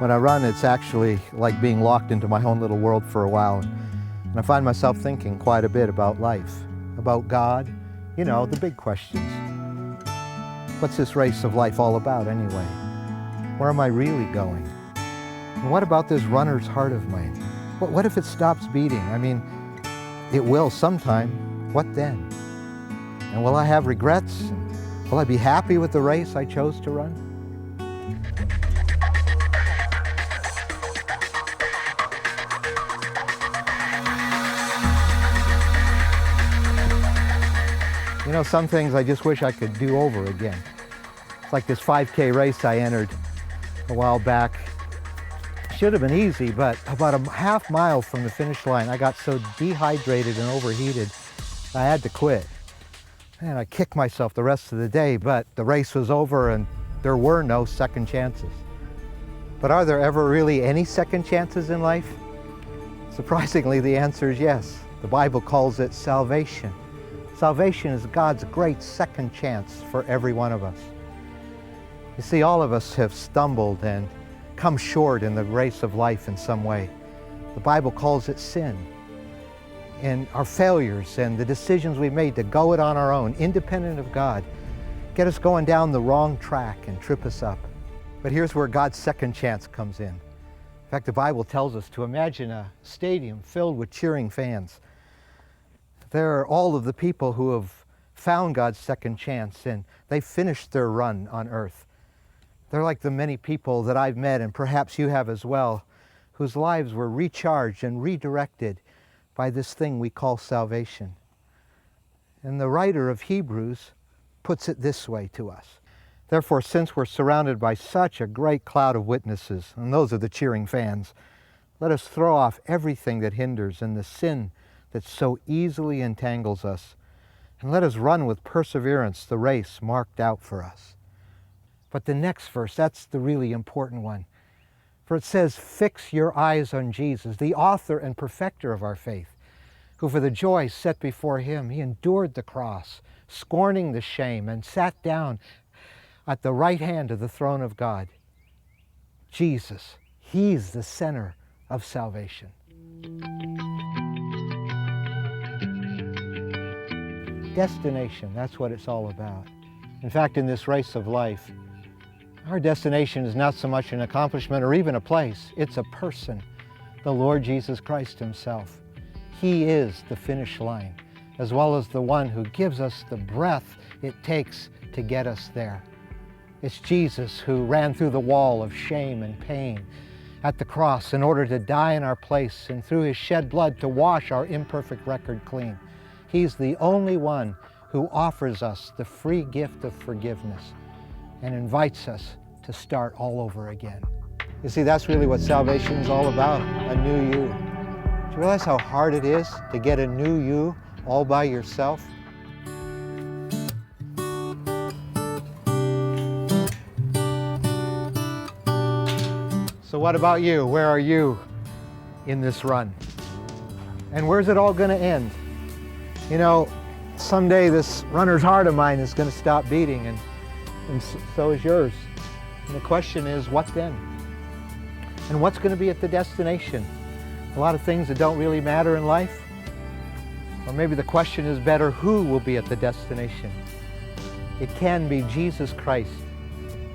When I run, it's actually like being locked into my own little world for a while. And I find myself thinking quite a bit about life, about God, you know, the big questions. What's this race of life all about anyway? Where am I really going? And what about this runner's heart of mine? What if it stops beating? I mean, it will sometime. What then? And will I have regrets? And will I be happy with the race I chose to run? You know, some things I just wish I could do over again. It's like this 5K race I entered a while back. Should have been easy, but about a half mile from the finish line, I got so dehydrated and overheated, I had to quit. And I kicked myself the rest of the day, but the race was over and there were no second chances. But are there ever really any second chances in life? Surprisingly, the answer is yes. The Bible calls it salvation. Salvation is God's great second chance for every one of us. You see, all of us have stumbled and come short in the race of life in some way. The Bible calls it sin. And our failures and the decisions we made to go it on our own, independent of God, get us going down the wrong track and trip us up. But here's where God's second chance comes in. In fact, the Bible tells us to imagine a stadium filled with cheering fans. They're all of the people who have found God's second chance and they finished their run on earth. They're like the many people that I've met, and perhaps you have as well, whose lives were recharged and redirected by this thing we call salvation. And the writer of Hebrews puts it this way to us. Therefore, since we're surrounded by such a great cloud of witnesses, and those are the cheering fans, let us throw off everything that hinders and the sin that so easily entangles us, and let us run with perseverance the race marked out for us. But the next verse, that's the really important one. For it says, fix your eyes on Jesus, the author and perfecter of our faith, who for the joy set before him, he endured the cross, scorning the shame, and sat down at the right hand of the throne of God. Jesus, he's the center of salvation. Destination, that's what it's all about. In fact, in this race of life, our destination is not so much an accomplishment or even a place, it's a person, the Lord Jesus Christ himself. He is the finish line, as well as the one who gives us the breath it takes to get us there. It's Jesus who ran through the wall of shame and pain at the cross in order to die in our place, and through his shed blood to wash our imperfect record clean. He's the only one who offers us the free gift of forgiveness and invites us to start all over again. You see, that's really what salvation is all about, a new you. Do you realize how hard it is to get a new you all by yourself? So what about you? Where are you in this run? And where's it all going to end? You know, someday this runner's heart of mine is going to stop beating, and so is yours. And the question is, what then? And what's going to be at the destination? A lot of things that don't really matter in life? Or maybe the question is better, who will be at the destination? It can be Jesus Christ.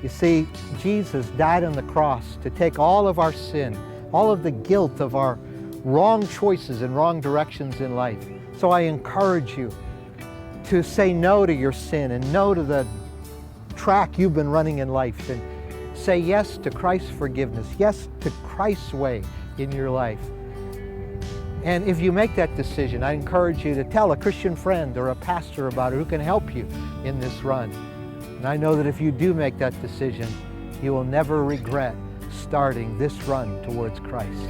You see, Jesus died on the cross to take all of our sin, all of the guilt of our wrong choices and wrong directions in life. So I encourage you to say no to your sin and no to the track you've been running in life, and say yes to Christ's forgiveness, yes to Christ's way in your life. And if you make that decision, I encourage you to tell a Christian friend or a pastor about it who can help you in this run. And I know that if you do make that decision, you will never regret starting this run towards Christ.